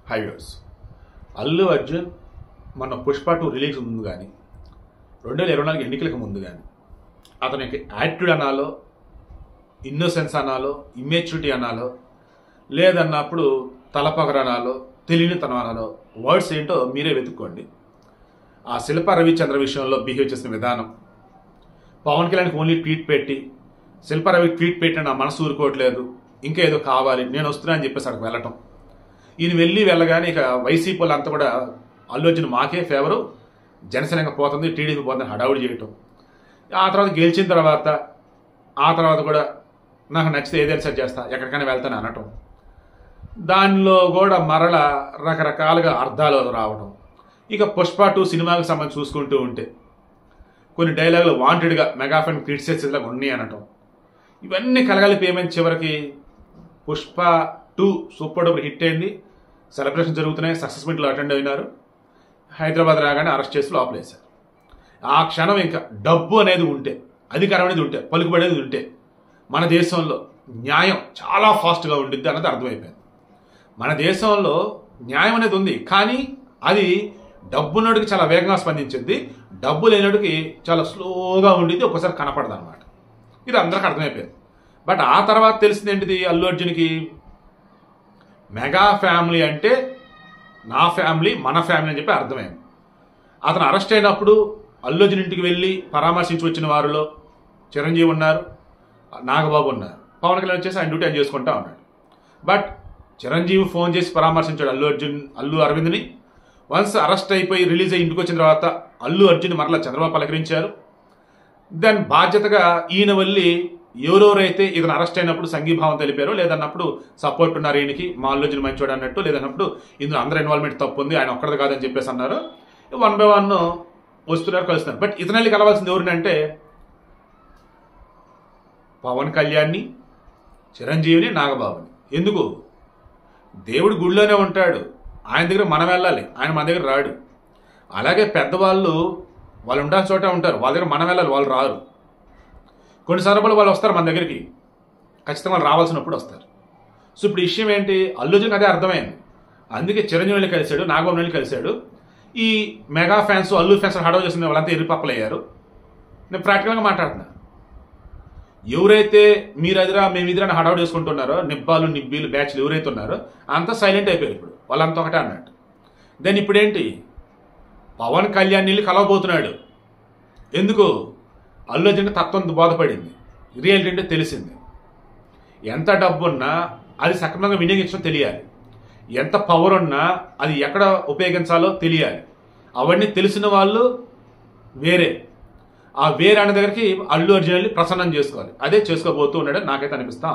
High viewers, Allu Arjun మన Pushpa 2 release ముందు కానీ 2024 ఎన్నికలకు ముందు కానీ అతనికి యాటిట్యూడ్ అనాలో, ఇన్నోసెన్స్ అనాలో, ఇమ్మెచ్యూరిటీ అనాలో, లేదన్నప్పుడు తలపగర అనాలో, తెలియనితనం అనాలో, వర్డ్స్ ఏంటో మీరే వెతుక్కోండి. ఆ శిల్ప రవిచంద్ర విషయంలో బిహేవ్ చేసిన విధానం, పవన్ కళ్యాణ్కి ఓన్లీ ట్వీట్ పెట్టి శిల్ప రవి ట్వీట్ పెట్టి నా మనసు ఊరుకోవట్లేదు, ఇంకా ఏదో కావాలి, నేను వస్తున్నా అని చెప్పేసి అక్కడికి వెళ్ళటం. ఈయన వెళ్ళగానే ఇక వైసీపీ వాళ్ళంతా కూడా అల్లు అర్జున్ మాకే ఫేవరు, జనసేన పోతుంది, టీడీపీ పోతుంది హడావుడి చేయటం. ఆ తర్వాత గెలిచిన తర్వాత కూడా నాకు నచ్చితే ఏదైనా సరి చేస్తా, ఎక్కడికైనా వెళ్తాను అనటం. దానిలో కూడా మరల రకరకాలుగా అర్థాలు రావడం. ఇక పుష్ప 2 సినిమాకి సంబంధించి చూసుకుంటూ ఉంటే కొన్ని డైలాగులు వాంటెడ్గా మెగా ఫ్యాన్ క్రిటిసైజ్ లాగా ఉన్నాయి అనటం. ఇవన్నీ కలగలిపి ఏమైంది, చివరికి పుష్ప 2 సూపర్ డూపర్ హిట్ అయింది, సెలబ్రేషన్ జరుగుతున్నాయి, సక్సెస్ మీట్లో అటెండ్ అయినారు. హైదరాబాద్ రాగానే అరెస్ట్ చేసి లోపలేశారు. ఆ క్షణం ఇంకా డబ్బు అనేది ఉంటే, అధికారం అనేది ఉంటే, పలుకుబడి అనేది ఉంటే మన దేశంలో న్యాయం చాలా ఫాస్ట్గా ఉండిద్ది అన్నది అర్థమైపోయింది. మన దేశంలో న్యాయం అనేది ఉంది, కానీ అది డబ్బున్నోడికి చాలా వేగంగా స్పందించింది, డబ్బు లేనోడికి చాలా స్లోగా ఉండిద్ది, ఒక్కసారి కనపడదు అనమాట. ఇది అందరికీ అర్థమైపోయింది. బట్ ఆ తర్వాత తెలిసింది ఏంటిది, అల్లు అర్జున్కి మెగా ఫ్యామిలీ అంటే నా ఫ్యామిలీ, మన ఫ్యామిలీ అని చెప్పి అర్థమైంది. అతను అరెస్ట్ అయినప్పుడు అల్లు అర్జున్ ఇంటికి వెళ్ళి పరామర్శించి వచ్చిన వారిలో చిరంజీవి ఉన్నారు, నాగబాబు ఉన్నారు, పవన్ కళ్యాణ్ వచ్చేసి ఆయన డ్యూటీ ఆయన చేసుకుంటా ఉన్నాడు. బట్ చిరంజీవి ఫోన్ చేసి పరామర్శించాడు అల్లు అరవింద్ని. వన్స్ అరెస్ట్ అయిపోయి రిలీజ్ అయ్యి ఇంటికి వచ్చిన తర్వాత అల్లు అర్జున్ మరలా చంద్రబాబు పలకరించారు. దెన్ బాధ్యతగా ఈయన వెళ్ళి ఎవరెవరైతే ఇతను అరెస్ట్ అయినప్పుడు సంఘీభావం తెలిపారో, లేదన్నప్పుడు సపోర్ట్ ఉన్నారు ఈయనకి, మా అల్లు అర్జున్ మంచోడు అన్నట్టు, లేదన్నప్పుడు ఇందులో అందరూ ఇన్వాల్వ్మెంట్ తప్పు ఉంది, ఆయన ఒక్కడిది కాదని చెప్పేసి అన్నారు. 1 by 1 వస్తున్నారు, కలుస్తున్నారు. బట్ ఇతను కలవాల్సింది ఎవరినంటే పవన్ కళ్యాణ్ని, చిరంజీవిని, నాగబాబుని. ఎందుకు? దేవుడు గుడిలోనే ఉంటాడు, ఆయన దగ్గర మనం వెళ్ళాలి, ఆయన మన దగ్గర రాడు. అలాగే పెద్దవాళ్ళు వాళ్ళు ఉండాల్సిన చోట ఉంటారు, వాళ్ళ దగ్గర మనం వెళ్ళాలి, వాళ్ళు రారు. కొన్ని సందర్భాలు వాళ్ళు వస్తారు మన దగ్గరికి, ఖచ్చితంగా వాళ్ళు రావాల్సినప్పుడు వస్తారు. సో ఇప్పుడు ఈ విషయం ఏంటి, అల్లు అర్జున్ అదే అర్థమైంది. అందుకే చిరంజీవి వెళ్ళి కలిశాడు, నాగబాబు వెళ్ళి కలిశాడు. ఈ మెగా ఫ్యాన్స్, అల్లు ఫ్యాన్స్ హడవ చేసిన వాళ్ళంతా ఎరిపప్పలయ్యారు. నేను ప్రాక్టికల్గా మాట్లాడుతున్నా. ఎవరైతే మీరెదిరా మేమిదిరా అని హడావుడు చేసుకుంటున్నారో, నిబ్బాలు నిబ్బీలు బ్యాచ్లు ఎవరైతే ఉన్నారో అంతా సైలెంట్ అయిపోయారు. ఇప్పుడు వాళ్ళంతా ఒకటే అన్నట్టు. దెన్ ఇప్పుడేంటి, పవన్ కళ్యాణ్ నీళ్ళు కలవబోతున్నాడు. ఎందుకు? అల్లు అర్జున్ తత్వం బోధపడింది, రియాలిటీ అంటే తెలిసింది. ఎంత డబ్బున్నా అది సక్రమంగా వినియోగించడం తెలియాలి, ఎంత పవర్ ఉన్నా అది ఎక్కడ ఉపయోగించాలో తెలియాలి. అవన్నీ తెలిసిన వాళ్ళు వేరే, ఆ వేరే అనే దగ్గరికి అల్లు అర్జున్ వెళ్ళి ప్రసన్నం చేసుకోవాలి. అదే చేసుకోబోతూ ఉన్నాడని నాకైతే అనిపిస్తా.